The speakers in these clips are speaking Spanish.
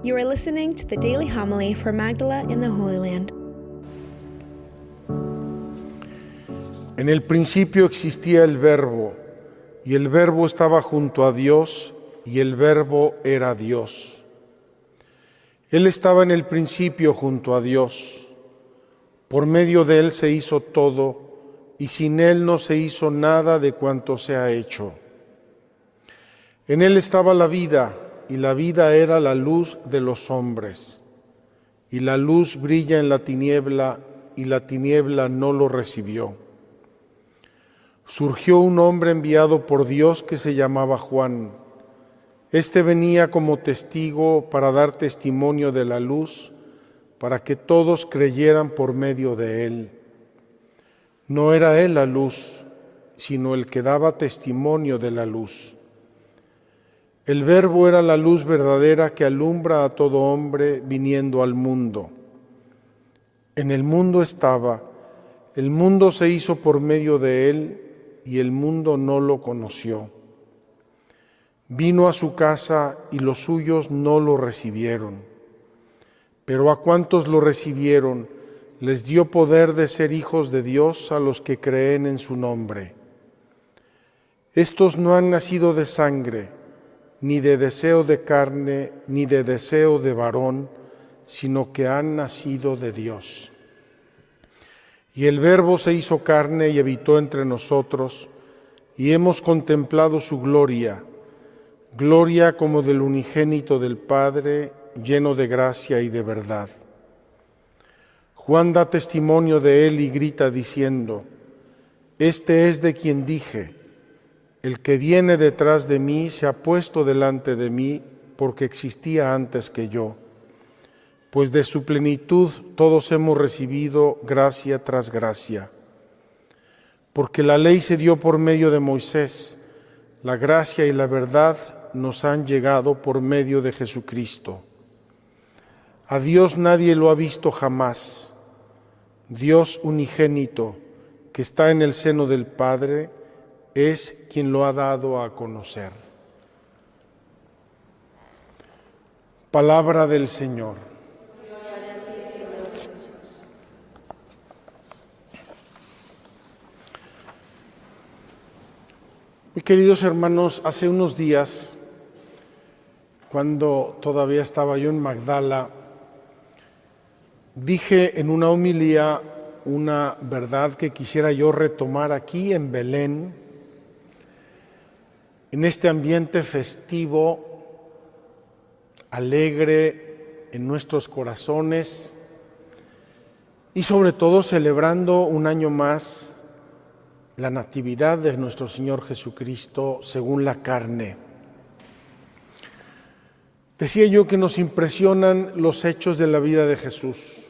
You are listening to the daily homily for Magdala in the Holy Land. En el principio existía el Verbo, y el Verbo estaba junto a Dios, y el Verbo era Dios. Él estaba en el principio junto a Dios. Por medio de Él se hizo todo, y sin Él no se hizo nada de cuanto se ha hecho. En Él estaba la vida, y la vida era la luz de los hombres. Y la luz brilla en la tiniebla, y la tiniebla no lo recibió. Surgió un hombre enviado por Dios que se llamaba Juan. Este venía como testigo para dar testimonio de la luz, para que todos creyeran por medio de él. No era él la luz, sino el que daba testimonio de la luz. El Verbo era la luz verdadera que alumbra a todo hombre viniendo al mundo. En el mundo estaba, el mundo se hizo por medio de él, y el mundo no lo conoció. Vino a su casa y los suyos no lo recibieron. Pero a cuantos lo recibieron, les dio poder de ser hijos de Dios a los que creen en su nombre. Estos no han nacido de sangre, ni de deseo de carne, ni de deseo de varón, sino que han nacido de Dios. Y el Verbo se hizo carne y habitó entre nosotros, y hemos contemplado su gloria, gloria como del unigénito del Padre, lleno de gracia y de verdad. Juan da testimonio de él y grita diciendo: Este es de quien dije, el que viene detrás de mí se ha puesto delante de mí, porque existía antes que yo. Pues de su plenitud todos hemos recibido gracia tras gracia. Porque la ley se dio por medio de Moisés, la gracia y la verdad nos han llegado por medio de Jesucristo. A Dios nadie lo ha visto jamás. Dios unigénito, que está en el seno del Padre, es quien lo ha dado a conocer. Palabra del Señor. Mis queridos hermanos, hace unos días, cuando todavía estaba yo en Magdala, dije en una homilía una verdad que quisiera yo retomar aquí en Belén, en este ambiente festivo, alegre en nuestros corazones y sobre todo celebrando un año más la natividad de nuestro Señor Jesucristo según la carne. Decía yo que nos impresionan los hechos de la vida de Jesús.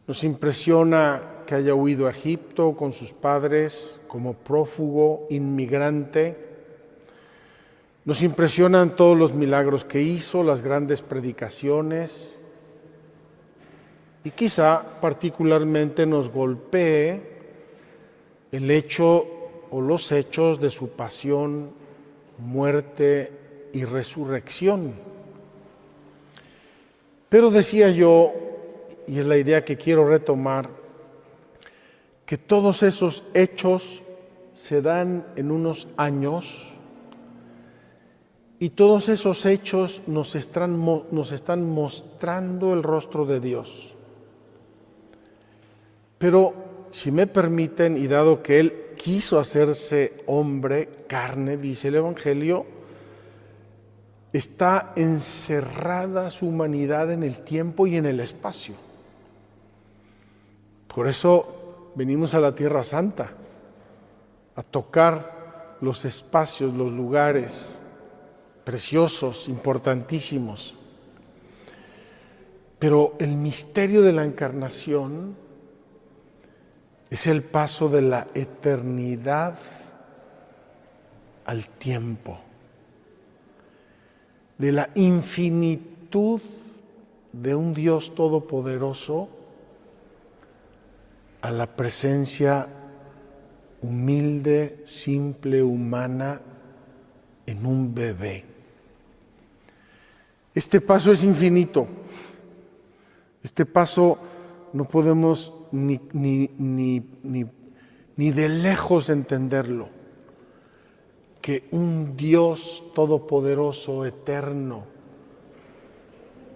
Nos impresiona que haya huido a Egipto con sus padres como prófugo, inmigrante. Nos impresionan todos los milagros que hizo, las grandes predicaciones. Y quizá particularmente nos golpee el hecho o los hechos de su pasión, muerte y resurrección. Pero decía yo, y es la idea que quiero retomar, que todos esos hechos se dan en unos años y todos esos hechos nos están mostrando el rostro de Dios. Pero si me permiten, y dado que Él quiso hacerse hombre, carne, dice el Evangelio, está encerrada su humanidad en el tiempo y en el espacio. Por eso venimos a la Tierra Santa, a tocar los espacios, los lugares preciosos, importantísimos. Pero el misterio de la encarnación es el paso de la eternidad al tiempo, de la infinitud de un Dios todopoderoso a la presencia humilde, simple, humana en un bebé. Este paso es infinito. Este paso no podemos ni de lejos entenderlo. Que un Dios todopoderoso, eterno,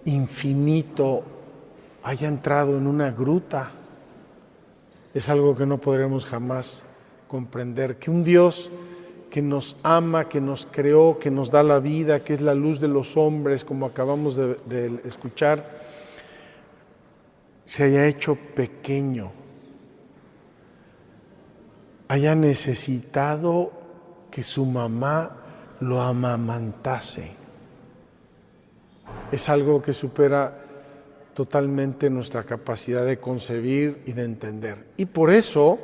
infinito, haya entrado en una gruta, es algo que no podremos jamás comprender. Que un Dios que nos ama, que nos creó, que nos da la vida, que es la luz de los hombres, como acabamos de escuchar, se haya hecho pequeño, haya necesitado que su mamá lo amamantase. Es algo que supera totalmente nuestra capacidad de concebir y de entender. Y por eso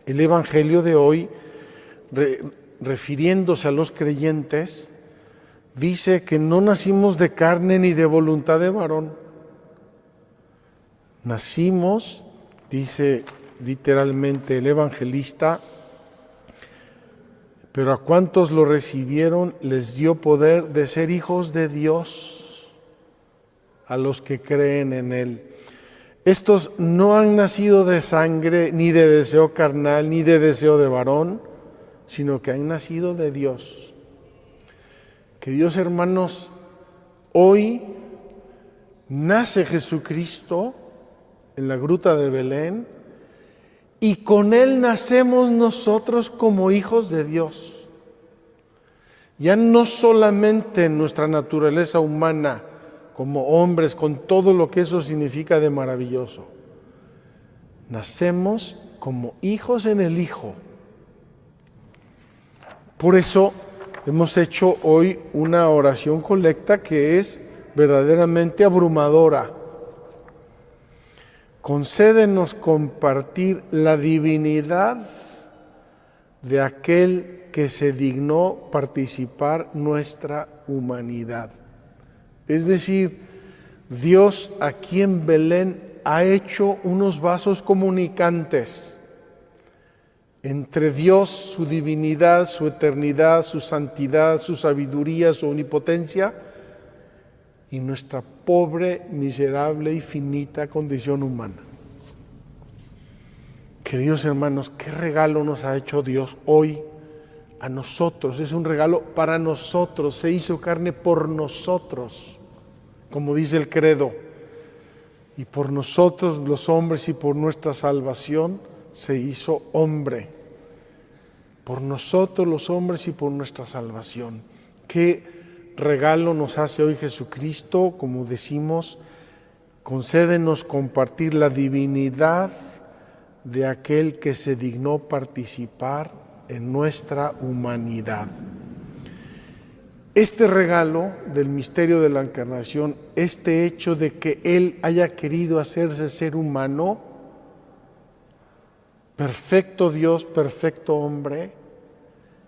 el Evangelio de hoy, refiriéndose a los creyentes, dice que no nacimos de carne ni de voluntad de varón. Nacimos, dice literalmente el evangelista, pero a cuantos lo recibieron les dio poder de ser hijos de Dios, a los que creen en Él. Estos no han nacido de sangre, ni de deseo carnal, ni de deseo de varón, sino que han nacido de Dios. Queridos hermanos, hoy nace Jesucristo en la gruta de Belén, y con Él nacemos nosotros como hijos de Dios. Ya no solamente en nuestra naturaleza humana, como hombres, con todo lo que eso significa de maravilloso. Nacemos como hijos en el Hijo. Por eso hemos hecho hoy una oración colecta que es verdaderamente abrumadora. Concédenos compartir la divinidad de aquel que se dignó participar nuestra humanidad. Es decir, Dios aquí en Belén ha hecho unos vasos comunicantes entre Dios, su divinidad, su eternidad, su santidad, su sabiduría, su omnipotencia, y nuestra pobre, miserable y finita condición humana. Queridos hermanos, qué regalo nos ha hecho Dios hoy a nosotros. Es un regalo para nosotros, se hizo carne por nosotros, como dice el credo. Y por nosotros los hombres y por nuestra salvación se hizo hombre. Por nosotros los hombres y por nuestra salvación. Qué regalo nos hace hoy Jesucristo, como decimos, concédenos compartir la divinidad de aquel que se dignó participar en nuestra humanidad. Este regalo del misterio de la encarnación, este hecho de que Él haya querido hacerse ser humano, perfecto Dios, perfecto hombre,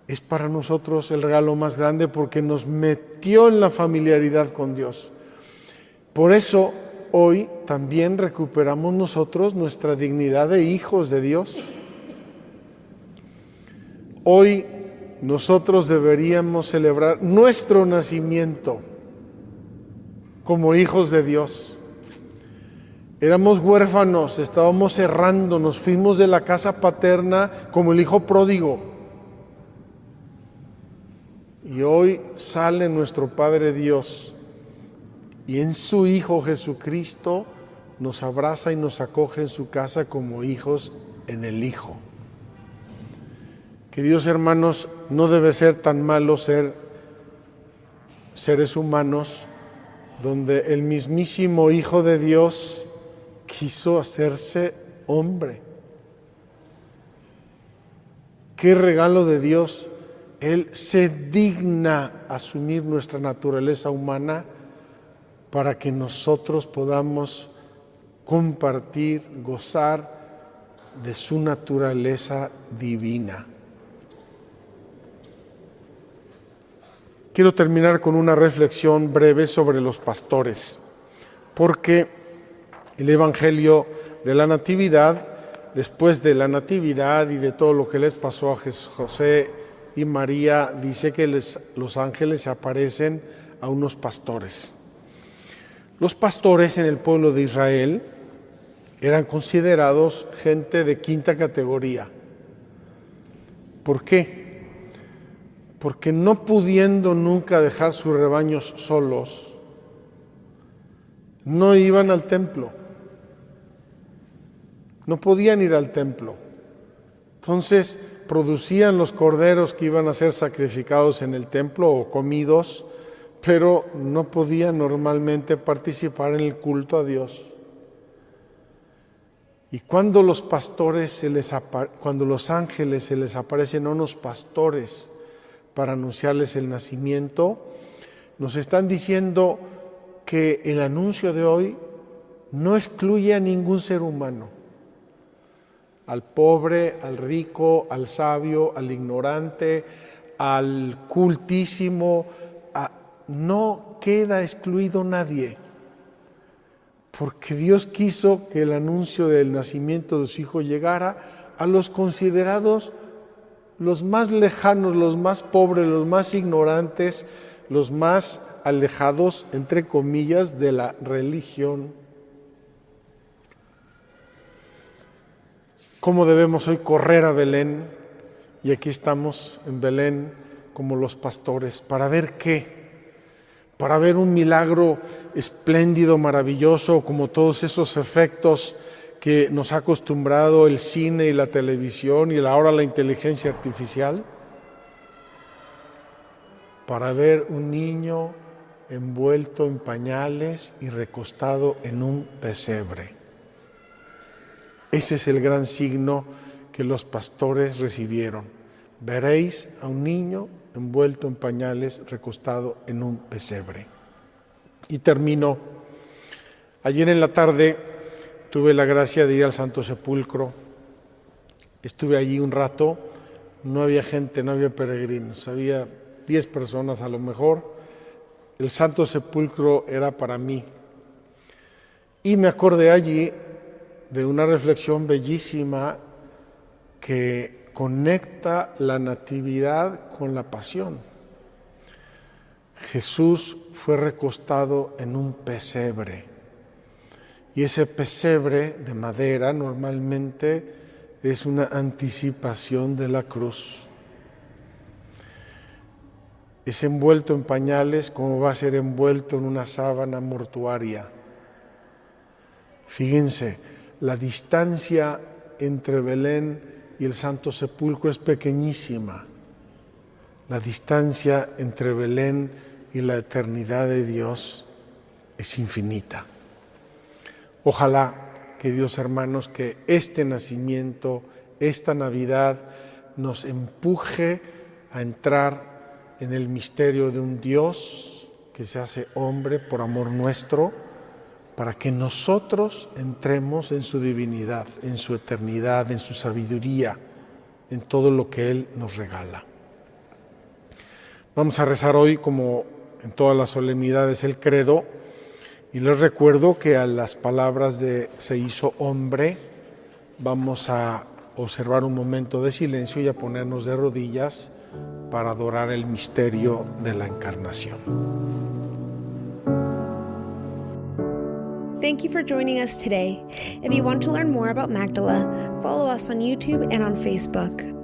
es para nosotros el regalo más grande porque nos metió en la familiaridad con Dios. Por eso hoy también recuperamos nosotros nuestra dignidad de hijos de Dios. Hoy nosotros deberíamos celebrar nuestro nacimiento como hijos de Dios. Éramos huérfanos, estábamos errando, nos fuimos de la casa paterna como el hijo pródigo. Y hoy sale nuestro Padre Dios y en su Hijo Jesucristo nos abraza y nos acoge en su casa como hijos en el Hijo. Queridos hermanos, no debe ser tan malo ser seres humanos donde el mismísimo Hijo de Dios quiso hacerse hombre. ¡Qué regalo de Dios! Él se digna asumir nuestra naturaleza humana para que nosotros podamos compartir, gozar de su naturaleza divina. Quiero terminar con una reflexión breve sobre los pastores, porque el Evangelio de la Natividad, después de la Natividad y de todo lo que les pasó a José y María, dice que los ángeles se aparecen a unos pastores. Los pastores en el pueblo de Israel eran considerados gente de quinta categoría. ¿Por qué? Porque no pudiendo nunca dejar sus rebaños solos, no iban al templo. No podían ir al templo. Entonces producían los corderos que iban a ser sacrificados en el templo o comidos, pero no podían normalmente participar en el culto a Dios. Y cuando los ángeles se les aparecen a unos pastores para anunciarles el nacimiento, nos están diciendo que el anuncio de hoy no excluye a ningún ser humano, al pobre, al rico, al sabio, al ignorante, al cultísimo, no queda excluido nadie, porque Dios quiso que el anuncio del nacimiento de su Hijo llegara a los considerados los más lejanos, los más pobres, los más ignorantes, los más alejados, entre comillas, de la religión. ¿Cómo debemos hoy correr a Belén? Y aquí estamos en Belén como los pastores. ¿Para ver qué? Para ver un milagro espléndido, maravilloso, como todos esos efectos que nos ha acostumbrado el cine y la televisión y ahora la inteligencia artificial. Para ver un niño envuelto en pañales y recostado en un pesebre. Ese es el gran signo que los pastores recibieron. Veréis a un niño envuelto en pañales, recostado en un pesebre. Y termino. Ayer en la tarde tuve la gracia de ir al Santo Sepulcro. Estuve allí un rato, no había gente, no había peregrinos, había 10 personas a lo mejor. El Santo Sepulcro era para mí. Y me acordé allí de una reflexión bellísima que conecta la natividad con la pasión. Jesús fue recostado en un pesebre, y ese pesebre de madera normalmente es una anticipación de la cruz. Es envuelto en pañales como va a ser envuelto en una sábana mortuaria. Fíjense, la distancia entre Belén y el Santo Sepulcro es pequeñísima. La distancia entre Belén y la eternidad de Dios es infinita. Ojalá que Dios, hermanos, que este nacimiento, esta Navidad, nos empuje a entrar en el misterio de un Dios que se hace hombre por amor nuestro, para que nosotros entremos en su divinidad, en su eternidad, en su sabiduría, en todo lo que Él nos regala. Vamos a rezar hoy, como en todas las solemnidades, el credo, y les recuerdo que a las palabras de "se hizo hombre" vamos a observar un momento de silencio y a ponernos de rodillas para adorar el misterio de la encarnación. Thank you for joining us today. If you want to learn more about Magdala, follow us on YouTube and on Facebook.